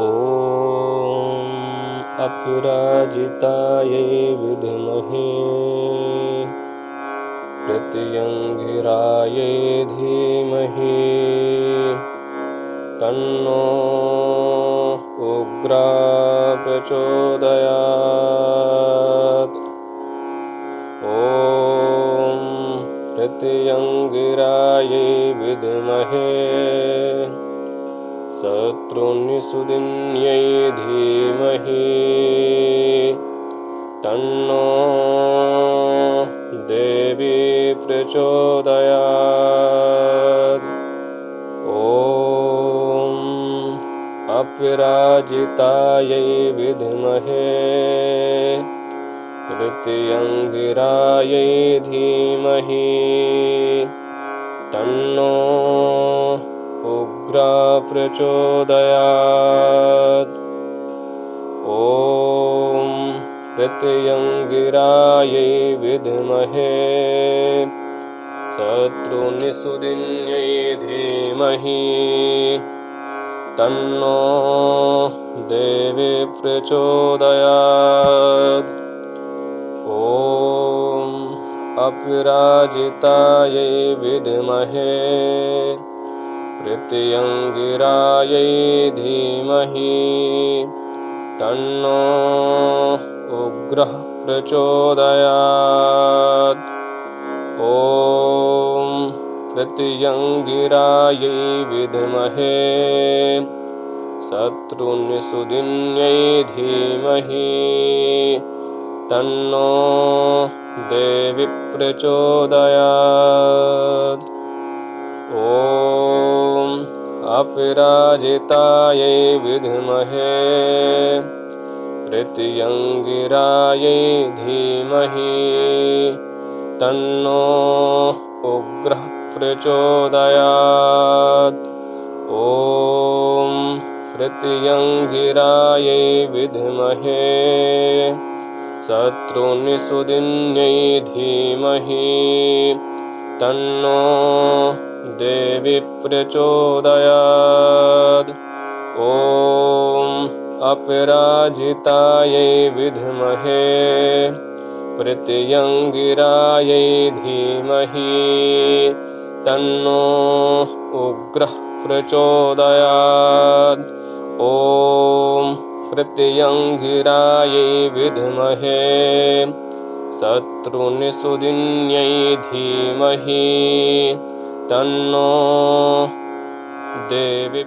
ॐ अपराजितायै विद्महे प्रत्यङ्गिरायै धीमहि तन्नो उग्रा प्रचोदयात्। ॐ प्रत्यङ्गिरायै विद्महे शत्रुनिषुदिन्यै धीमहि तन्नो देवी प्रचोदयात्। ॐ अपराजितायै विद्महे प्रत्यङ्गिरायै धीमहि तन्नो उग्रा प्रचोदयात्। ॐ प्रत्यङ्गिरायै विद्महे शत्रुनिषुदिन्यै धीमहि तन्नो देवी प्रचोदयात्। ॐ अपराजितायै विद्महे प्रत्यङ्गिरायै धीमहि तन्नो उग्रः प्रचोदयात्। ॐ प्रत्यङ्गिरायै विद्महे शत्रुनिषुदिन्यै धीमहि तन्नो देवी प्रचोदयात्। ॐ अपराजितायै विद्महे प्रत्यङ्गिरायै धीमहि तन्नो उग्रः प्रचोदयात्। ॐ प्रत्यङ्गिरायै विद्महे शत्रुनिषुदिन्यै धीमहि तन्नो देवी प्रचोदयात्। ॐ अपराजितायै विद्महे प्रत्यङ्गिरायै धीमहि तन्नो उग्रः प्रचोदयात्। ॐ प्रत्यङ्गिरायै विद्महे शत्रुनिषुदिन्यै धीमहि तन्नो देवी